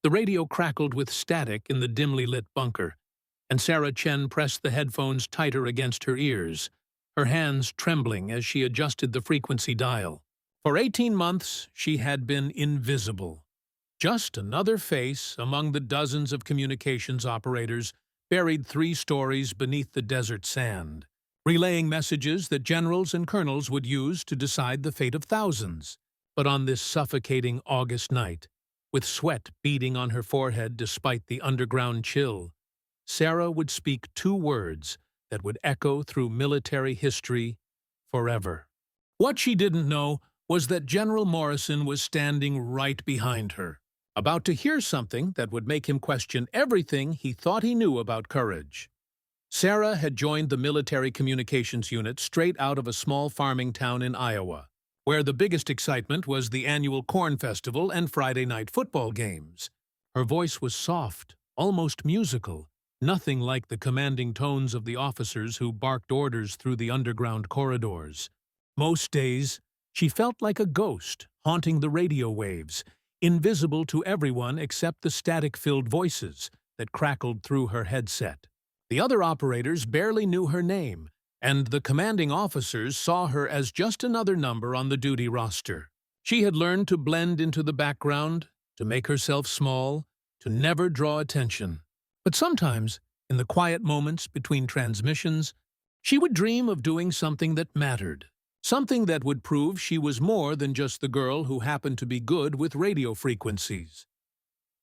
The radio crackled with static in the dimly lit bunker, and Sarah Chen pressed the headphones tighter against her ears, her hands trembling as she adjusted the frequency dial. For 18 months, she had been invisible. Just another face among the dozens of communications operators buried 3 stories beneath the desert sand, relaying messages that generals and colonels would use to decide the fate of thousands. But on this suffocating August night, with sweat beading on her forehead despite the underground chill, Sarah would speak 2 words that would echo through military history forever. What she didn't know was that General Morrison was standing right behind her, about to hear something that would make him question everything he thought he knew about courage. Sarah had joined the military communications unit straight out of a small farming town in Iowa, where the biggest excitement was the annual corn festival and Friday night football games. Her voice was soft, almost musical, nothing like the commanding tones of the officers who barked orders through the underground corridors. Most days, she felt like a ghost haunting the radio waves, invisible to everyone except the static-filled voices that crackled through her headset. The other operators barely knew her name, and the commanding officers saw her as just another number on the duty roster. She had learned to blend into the background, to make herself small, to never draw attention. But sometimes, in the quiet moments between transmissions, she would dream of doing something that mattered, something that would prove she was more than just the girl who happened to be good with radio frequencies.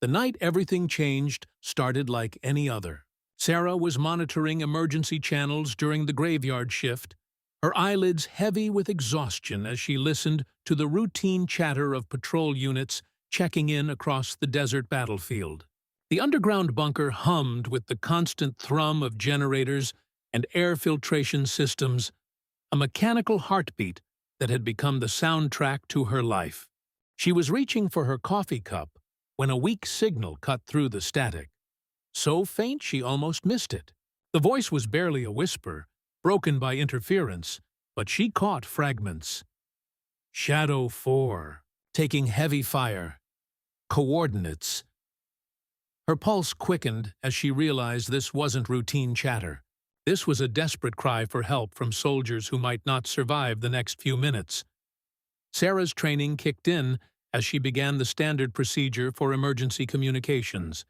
The night everything changed started like any other. Sarah was monitoring emergency channels during the graveyard shift, her eyelids heavy with exhaustion as she listened to the routine chatter of patrol units checking in across the desert battlefield. The underground bunker hummed with the constant thrum of generators and air filtration systems, a mechanical heartbeat that had become the soundtrack to her life. She was reaching for her coffee cup when a weak signal cut through the static. So faint she almost missed it. The voice was barely a whisper, broken by interference, but she caught fragments. Shadow 4, taking heavy fire. Coordinates. Her pulse quickened as she realized this wasn't routine chatter. This was a desperate cry for help from soldiers who might not survive the next few minutes. Sarah's training kicked in as she began the standard procedure for emergency communications.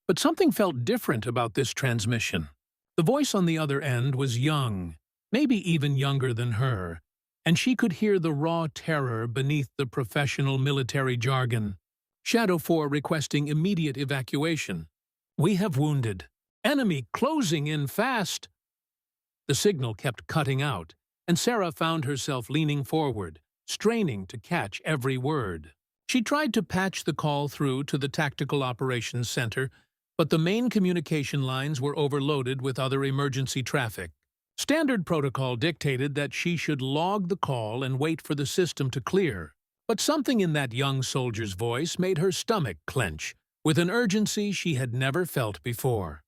But something felt different about this transmission. The voice on the other end was young, maybe even younger than her, and she could hear the raw terror beneath the professional military jargon. Shadow 4 requesting immediate evacuation. We have wounded. Enemy closing in fast. The signal kept cutting out, and Sarah found herself leaning forward, straining to catch every word. She tried to patch the call through to the Tactical Operations Center, but the main communication lines were overloaded with other emergency traffic. Standard protocol dictated that she should log the call and wait for the system to clear. But something in that young soldier's voice made her stomach clench, with an urgency she had never felt before.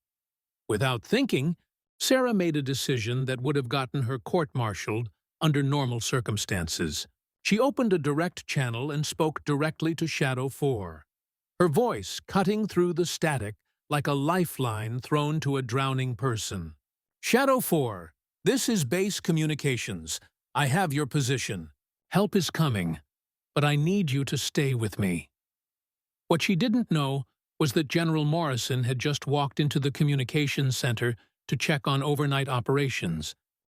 Without thinking, Sarah made a decision that would have gotten her court-martialed under normal circumstances. She opened a direct channel and spoke directly to Shadow 4, her voice cutting through the static like a lifeline thrown to a drowning person. Shadow 4, this is base communications. I have your position. Help is coming, but I need you to stay with me. What she didn't know was that General Morrison had just walked into the communications center to check on overnight operations,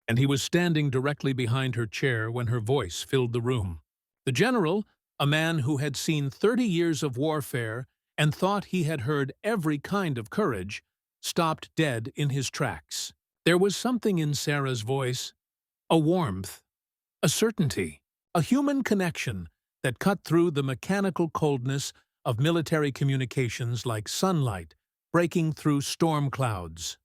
and he was standing directly behind her chair when her voice filled the room. The general, a man who had seen 30 years of warfare and thought he had heard every kind of courage, stopped dead in his tracks. There was something in Sarah's voice, a warmth, a certainty, a human connection that cut through the mechanical coldness of military communications like sunlight breaking through storm clouds.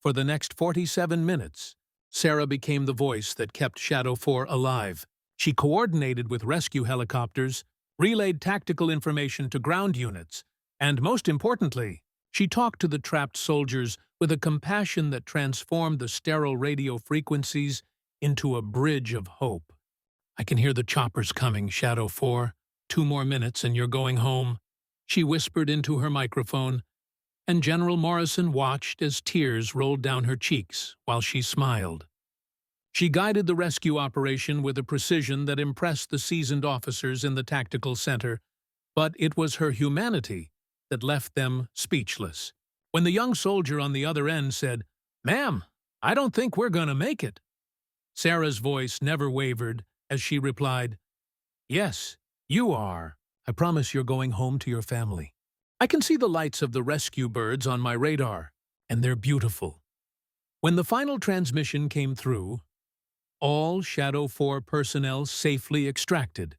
For the next 47 minutes, Sarah became the voice that kept Shadow 4 alive. She coordinated with rescue helicopters, relayed tactical information to ground units, and most importantly, she talked to the trapped soldiers with a compassion that transformed the sterile radio frequencies into a bridge of hope. I can hear the choppers coming, Shadow 4. 2 more minutes and you're going home. she whispered into her microphone, and General Morrison watched as tears rolled down her cheeks while she smiled. She guided the rescue operation with a precision that impressed the seasoned officers in the tactical center, but it was her humanity that left them speechless. When the young soldier on the other end said, "Ma'am, I don't think we're going to make it," Sarah's voice never wavered as she replied, "Yes, you are. I promise you're going home to your family. I can see the lights of the rescue birds on my radar, and they're beautiful." When the final transmission came through, all Shadow 4 personnel safely extracted,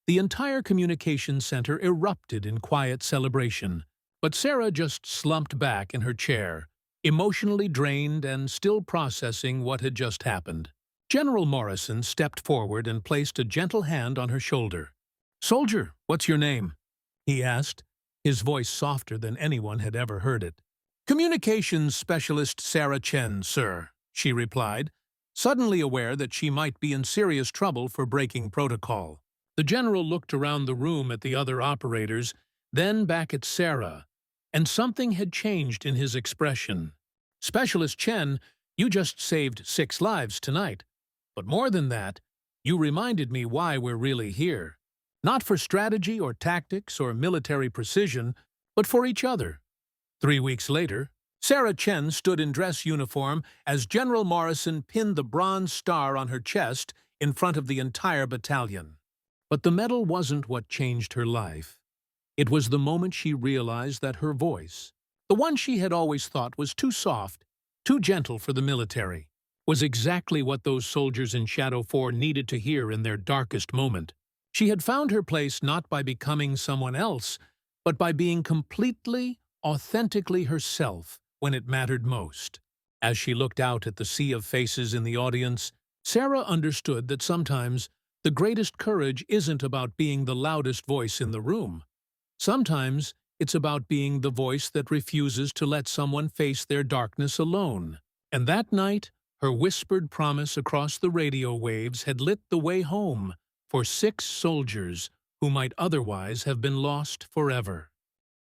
the entire communications center erupted in quiet celebration, but Sarah just slumped back in her chair, emotionally drained and still processing what had just happened. General Morrison stepped forward and placed a gentle hand on her shoulder. "Soldier, what's your name?" he asked, his voice softer than anyone had ever heard it. "Communications Specialist Sarah Chen, sir," she replied, suddenly aware that she might be in serious trouble for breaking protocol. The general looked around the room at the other operators, then back at Sarah, and something had changed in his expression. "Specialist Chen, you just saved 6 lives tonight. But more than that, you reminded me why we're really here. Not for strategy or tactics or military precision, but for each other." 3 weeks later, Sarah Chen stood in dress uniform as General Morrison pinned the bronze star on her chest in front of the entire battalion. But the medal wasn't what changed her life. It was the moment she realized that her voice, the one she had always thought was too soft, too gentle for the military, was exactly what those soldiers in Shadow 4 needed to hear in their darkest moment. She had found her place not by becoming someone else, but by being completely, authentically herself when it mattered most. As she looked out at the sea of faces in the audience, Sarah understood that sometimes the greatest courage isn't about being the loudest voice in the room. Sometimes it's about being the voice that refuses to let someone face their darkness alone. And that night, her whispered promise across the radio waves had lit the way home for 6 soldiers who might otherwise have been lost forever.